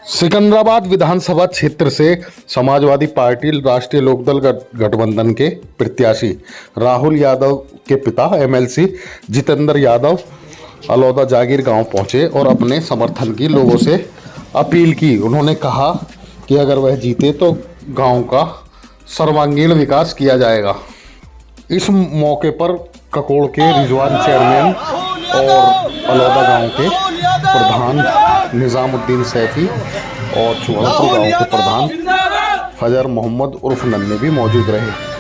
सिकंदराबाद विधानसभा क्षेत्र से समाजवादी पार्टी राष्ट्रीय लोकदल गठबंधन के प्रत्याशी राहुल यादव के पिता एमएलसी जितेंद्र यादव अलौदा जागीर गांव पहुंचे और अपने समर्थन की लोगों से अपील की। उन्होंने कहा कि अगर वह जीते तो गांव का सर्वांगीण विकास किया जाएगा। इस मौके पर ककोड़ के रिजवान चेयरमैन और अलौदा गांव के प्रधान निजामुद्दीन सैफी और चुहड़पुर गांव के प्रधान फजर मोहम्मद उर्फ नन्हे भी मौजूद रहे।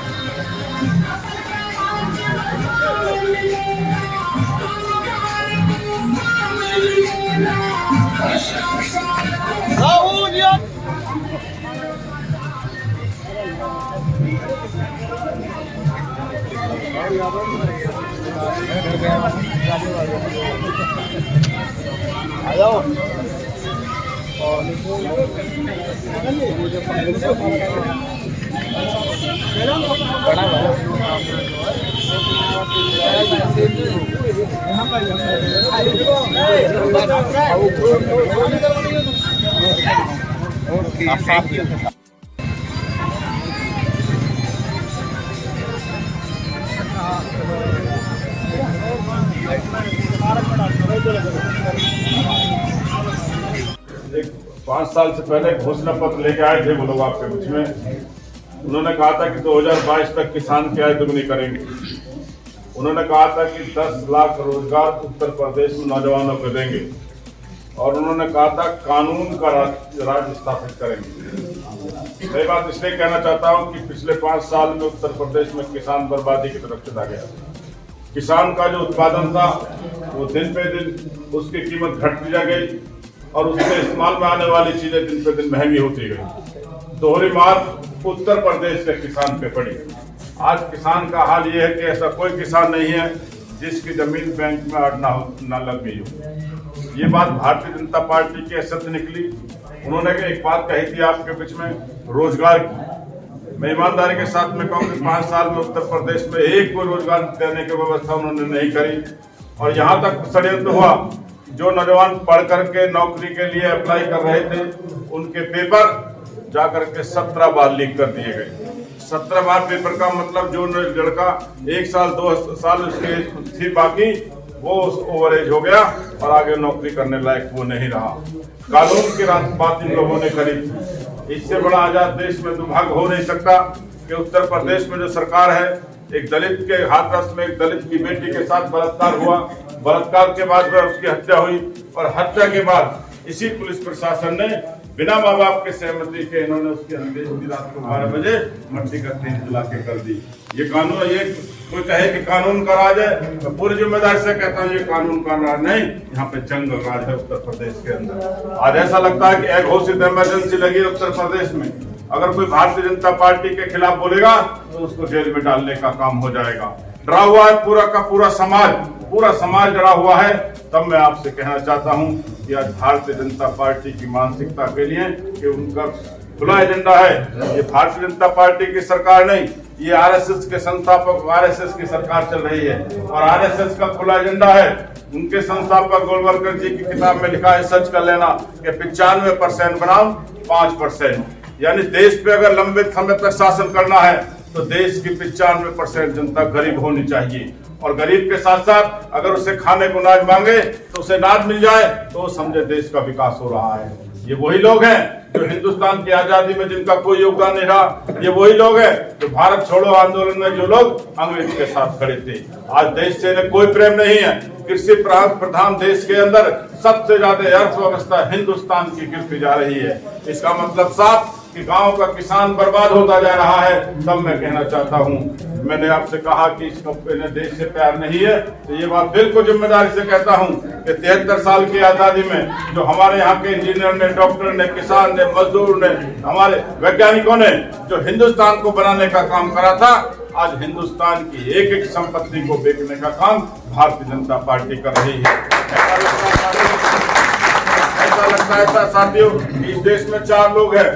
एक 5 साल से पहले घोषणा पत्र लेके आए थे वो लोग आपके बीच में। उन्होंने कहा था कि 2022 तक किसान की आय दुगनी करेंगे। उन्होंने कहा था कि 10 लाख रोजगार उत्तर प्रदेश में नौजवानों को देंगे और उन्होंने कहा था कानून का राज स्थापित करेंगे। मैं बात इसलिए कहना चाहता हूं कि पिछले 5 साल में उत्तर प्रदेश में किसान बर्बादी की तरफ चला गया। किसान का जो उत्पादन था वो दिन पे दिन उसकी कीमत घटती जा गई और उसके इस्तेमाल में आने वाली चीजें दिन पे दिन महंगी होती गई। दोहरी मार उत्तर प्रदेश के किसान पे पड़ी। आज किसान का हाल ये है कि ऐसा कोई किसान नहीं है जिसकी जमीन बैंक में आज ना लग गई हो। ये बात भारतीय जनता पार्टी की हैसियत निकली। उन्होंने एक बात कही थी आपके बीच में रोजगार की। मैं ईमानदारी के साथ में कहूँ कि 5 साल में उत्तर प्रदेश में एक कोई रोजगार देने की व्यवस्था उन्होंने नहीं करी और यहाँ तक षड्यंत्र हुआ जो नौजवान पढ़ करके नौकरी के लिए अप्लाई कर रहे थे उनके पेपर जाकर के 17 बार लीक कर दिए गए। 17 बार पेपर का मतलब जो लड़का 1 साल 2 साल उसकी थी बाकी वो ओवरेज हो गया और आगे नौकरी करने लायक वो नहीं रहा। कानून की बात इन लोगों ने करी। इससे बड़ा आजाद देश में दुर्भाग्य हो नहीं सकता कि उत्तर प्रदेश में जो सरकार है एक दलित के हाथरस में एक दलित की बेटी के साथ बलात्कार हुआ। बलात्कार के बाद उसकी हत्या हुई और हत्या के बाद इसी पुलिस प्रशासन ने बिना माँ बाप के सहमति के इन्होंने उसकी अंत्येष्टि रात को 12 बजे मट्टी का तेल जला के कर दी। ये कानून, ये कोई कहे कि कानून का राज है, तो पूरी जिम्मेदारी से कहता हूँ ये कानून का राज नहीं, यहाँ पे जंगल राज है उत्तर प्रदेश के अंदर। आज ऐसा लगता है कि अघोषित इमरजेंसी लगी है उत्तर प्रदेश में। अगर कोई भारतीय जनता पार्टी के खिलाफ बोलेगा तो उसको जेल में डालने का काम हो जाएगा। डरा हुआ है पूरा का पूरा समाज डरा हुआ है। तब मैं आपसे कहना चाहता हूं कि आज भारतीय जनता पार्टी की मानसिकता के लिए कि उनका खुला एजेंडा है। ये भारतीय जनता पार्टी की सरकार नहीं, ये आरएसएस के संस्थापक आरएसएस की सरकार चल रही है और आरएसएस का खुला एजेंडा है। उनके संस्थापक गोलवलकर जी की किताब में लिखा है सच कर लेना कि 95% बनाम 5%। यानी देश पे अगर लंबे समय तक शासन करना है तो देश की 95% जनता गरीब होनी चाहिए और गरीब के साथ साथ अगर उसे खाने को अनाज मांगे तो उसे अनाज मिल जाए तो समझे देश का विकास हो रहा है। ये वही लोग हैं जो हिंदुस्तान की आजादी में जिनका कोई योगदान नहीं रहा। ये वही लोग हैं जो भारत छोड़ो आंदोलन में जो लोग अंग्रेज के साथ खड़े थे। आज देश से इन्हें कोई प्रेम नहीं है। कृषि प्रधान देश के अंदर सबसे ज्यादा अर्थव्यवस्था हिंदुस्तान की गिरती जा रही है। इसका मतलब साफ कि गांव का किसान बर्बाद होता जा रहा है। तब मैं कहना चाहता हूं, मैंने आपसे कहा कि इसको देश से प्यार नहीं है तो ये बात बिल्कुल जिम्मेदारी से कहता हूं कि 73 साल की आजादी में जो हमारे यहाँ के इंजीनियर ने, डॉक्टर ने, किसान ने, मजदूर ने, हमारे वैज्ञानिकों ने जो हिंदुस्तान को बनाने का काम करा था, आज हिंदुस्तान की एक एक संपत्ति को बेचने का काम भारतीय जनता पार्टी कर रही है। ऐसा लगता है साथियों इस देश में 4 लोग हैं,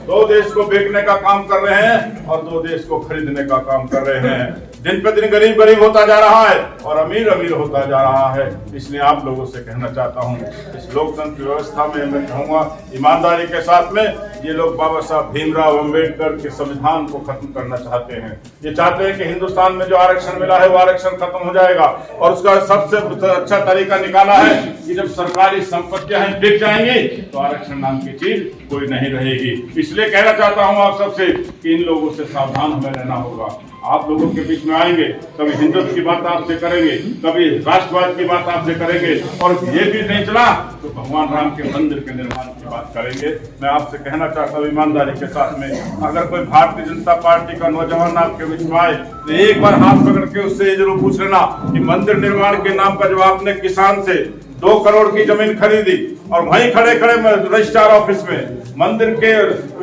2 देश को बेचने का काम कर रहे हैं और 2 देश को खरीदने का काम कर रहे हैं। दिन पे दिन गरीब गरीब होता जा रहा है और अमीर अमीर होता जा रहा है। इसलिए आप लोगों से कहना चाहता हूँ, इस लोकतंत्र व्यवस्था में मैं कहूँगा ईमानदारी के साथ में ये लोग बाबा साहब भीमराव अंबेडकर के संविधान को खत्म करना चाहते हैं। ये चाहते हैं कि हिंदुस्तान में जो आरक्षण मिला है वो आरक्षण खत्म हो जाएगा और उसका सबसे अच्छा तरीका निकाला है कि जब सरकारी संपत्तियां बिक जाएंगी तो आरक्षण नाम की चीज कोई नहीं रहेगी। इसलिए कहना चाहता हूं आप सबसे कि इन लोगों से सावधान हमें रहना होगा। आप लोगों के बीच में आएंगे, कभी हिंदुत्व की बात आपसे करेंगे, कभी राष्ट्रवाद की बात आपसे करेंगे और ये भी नहीं चला तो भगवान राम के मंदिर के निर्माण की बात करेंगे। मैं आपसे कहना चाहता हूँ ईमानदारी के साथ में, अगर कोई भारतीय जनता पार्टी का नौजवान आपके बीच में आए तो एक बार हाथ पकड़ के उससे ये जरूर पूछ लेना कि मंदिर निर्माण के नाम पर जब आपने किसान से 2 करोड़ की जमीन खरीदी और वहीं खड़े खड़े रजिस्ट्रार ऑफिस में मंदिर के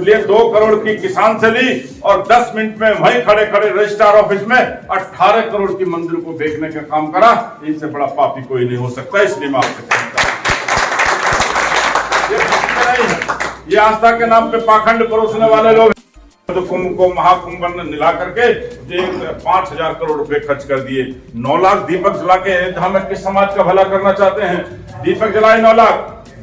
लिए 2 करोड़ की किसान से ली और 10 मिनट में वहीं खड़े खड़े रजिस्ट्रार ऑफिस में 18 करोड़ की मंदिर को बेचने का काम करा, इनसे बड़ा पापी कोई नहीं हो सकता। इसलिए मैं आपसे कहता हूं ये आस्था के नाम पे पाखंड परोसने वाले लोग तो कुंभ को महाकुंभ मिला करके 5,000 करोड़ रुपए खर्च कर दिए। 9 लाख दीपक जला के हम किस समाज का भला करना चाहते हैं? दीपक जलाए 9 लाख,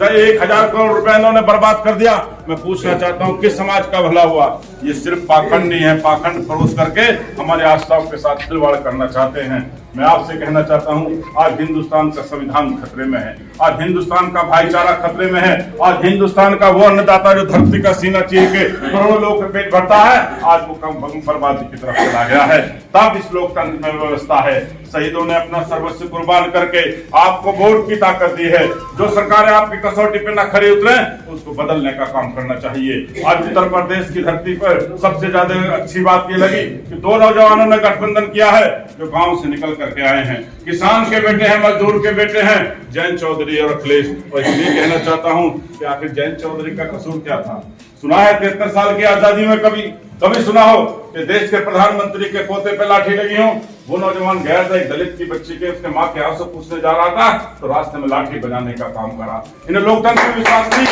1,000 करोड़ रुपए इन्होंने बर्बाद कर दिया। मैं पूछना चाहता हूं किस समाज का भला हुआ? ये सिर्फ पाखंड नहीं है, पाखंड परोस करके हमारे आस्थाओं के साथ खिलवाड़ करना चाहते हैं। मैं आपसे कहना चाहता हूं आज हिंदुस्तान का संविधान खतरे में है, आज हिंदुस्तान का भाईचारा खतरे में है, आज हिंदुस्तान का वो अन्नदाता जो धरती का सीना चीर के करोड़ों लोग का पेट भरता है आज वो कम बर्बादी की तरफ चला गया है। तब इस लोकतंत्र में व्यवस्था है। शहीदों ने अपना सर्वस्व कुर्बान करके आपको वोट की ताकत दी है। जो सरकारें आपकी कसौटी पे न खरी उतरे उसको बदलने का काम करना चाहिए। आज उत्तर प्रदेश की धरती पर सबसे ज्यादा अच्छी बात ये लगी कि 2 नौजवानों ने गठबंधन किया है जो गांव से निकल करके आए हैं, किसान के बेटे हैं, मजदूर के बेटे हैं, जयंत चौधरी और अखिलेश। और इसलिए कहना चाहता हूं कि आखिर जयंत चौधरी का कसूर क्या था? सुना है 73 साल की आजादी में कभी सुना हो कि देश के प्रधानमंत्री के पोते पे लाठी लगी हो? वो नौजवान गया था एक दलित की बच्ची के उसके माँ के आंसू पूछने जा रहा था तो रास्ते में लाठी बजाने का काम करा। इन्हें लोकतंत्र में विश्वास नहीं,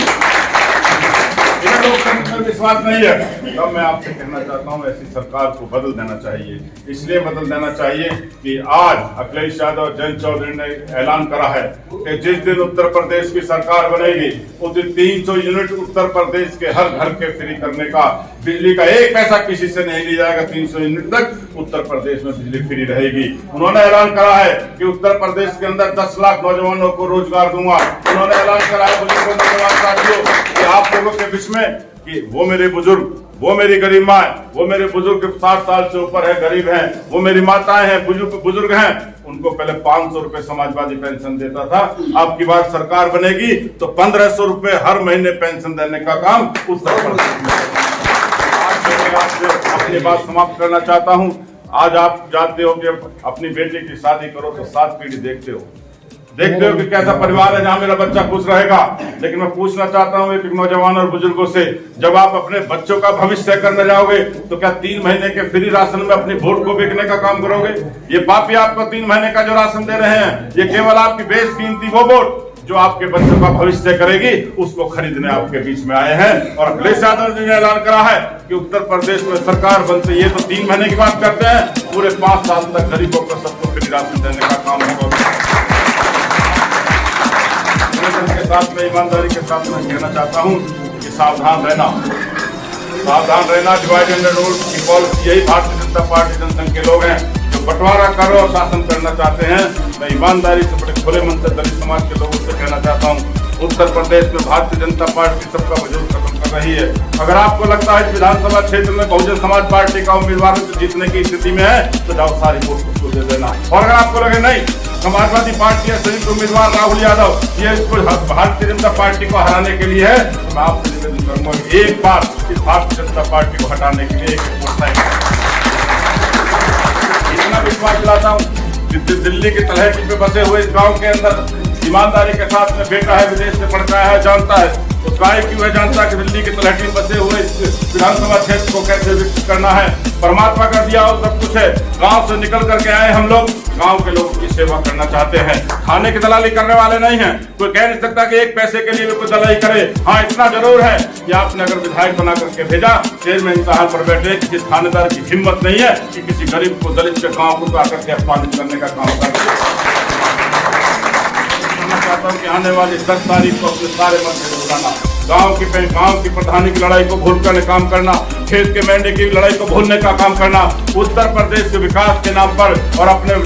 इन्हें लोकतंत्र में विश्वास नहीं है। तब मैं आपसे कहना चाहता हूँ ऐसी सरकार को बदल देना चाहिए। इसलिए बदल देना चाहिए कि आज अखिलेश यादव, जयंत चौधरी ने ऐलान करा है कि जिस दिन उत्तर प्रदेश की सरकार बनेगी उस दिन 300 यूनिट उत्तर प्रदेश के हर घर के फ्री करने का, बिजली का 1 पैसा किसी से नहीं लिया जाएगा। 300 यूनिट तक उत्तर प्रदेश में बिजली फ्री रहेगी। उन्होंने ऐलान करा है कि उत्तर प्रदेश के अंदर 10 लाख नौजवानों को रोजगार दूंगा। उन्होंने ऐलान करा है बुजुर्गों, नौजवान साथियों कि आप लोगों के बीच में कि वो मेरे बुजुर्ग, वो मेरी गरीब माँ, वो मेरे बुजुर्ग 60 साल से ऊपर है, गरीब हैं, वो मेरी माताएं हैं, बुजुर्ग हैं, उनको पहले 500 रुपए समाजवादी पेंशन देता था। अब की बार सरकार बनेगी तो 1500 रुपए हर महीने पेंशन देने का काम उत्तर प्रदेश में। अपनी बात समाप्त करना चाहता हूं। आज आप जानते हो कि अपनी बेटी की शादी करो तो 7 पीढ़ी देखते हो कि कैसा परिवार है जहां मेरा बच्चा खुश रहेगा। लेकिन मैं पूछना चाहता हूं एक नौजवान और बुजुर्गों से, जब आप अपने बच्चों का भविष्य करने जाओगे तो क्या 3 महीने के फ्री राशन में अपनी वोट को बेचने का काम करोगे? ये पापी आपको 3 महीने का जो राशन दे रहे हैं ये केवल आपकी बेशकीमती वो वोट जो आपके बच्चों का भविष्य करेगी उसको खरीदने आपके बीच में आए हैं। और अखिलेश यादव जी ने ऐलान करा है कि उत्तर प्रदेश में सरकार बनते ये तो 3 महीने की बात करते हैं, पूरे 5 साल तक गरीबों को सबको फ्री राशन देने का काम होगा। के साथ में ईमानदारी के साथ मैं कहना चाहता हूं कि सावधान रहना, डिवाइड एंड रूल की पॉलिसी यही भारतीय जनता पार्टी जनसंघ के लोग हैं जो बंटवारा करो और शासन करना चाहते हैं। मैं ईमानदारी से बड़े खुले मन से दलित समाज के लोगों से कहना चाहता हूं उत्तर प्रदेश में भारतीय जनता पार्टी सबका वजूद खत्म कर रही है। अगर आपको लगता है विधानसभा क्षेत्र में बहुजन समाज पार्टी का उम्मीदवार जीतने की स्थिति में है तो जाओ सारी वोट उसको दे देना। और अगर आपको लगे नहीं समाजवादी पार्टी या संयुक्त उम्मीदवार राहुल यादव ये इसको भारतीय जनता पार्टी को हराने के लिए है तो मैं आपसे निवेदन करूंगा एक बार इस भारतीय जनता पार्टी को हटाने के लिए इतना विश्वास दिलाता हूँ कि दिल्ली के तलहटी पे बसे हुए इस गांव के अंदर ईमानदारी के साथ में बेटा है, विदेश से पढ़ के आया है, जानता है उस गाय क्यों है, जानता है कि दिल्ली के तलहटी में बसे हुए विधानसभा क्षेत्र को कैसे विकसित करना है। परमात्मा कर दिया और सब कुछ है। गांव से निकल करके आए हम लोग, गांव के लोगों की सेवा करना चाहते हैं, खाने की दलाली करने वाले नहीं हैं। कोई कह नहीं सकता कि एक पैसे के लिए भी कोई दलाली करे। हाँ, इतना जरूर है कि आपने अगर विधायक बना करके भेजा, चेयरमैन साहब पर बैठे, किसी थानेदार की हिम्मत नहीं है कि किसी गरीब को, दलित के गाँव को आकर के अपमानित करने का काम कर। चाहता हूं कि आने वाली 10 तारीख को अपने सारे मन से जुटाना, गांव की प्रधानी की लड़ाई को भूल कर काम करना, खेत के मेंढे की लड़ाई को भूलने का काम करना, उत्तर प्रदेश के विकास के नाम पर और अपने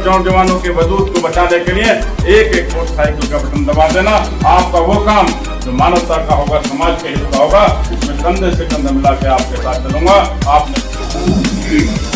नौजवानों के वजूद को बचाने के लिए एक मोटरसाइकिल का बटन दबा देना। आपका वो काम जो मानवता का होगा, समाज के हित का होगा, इसमें कंधे से कंधा मिला के आपके साथ चलूंगा। आपने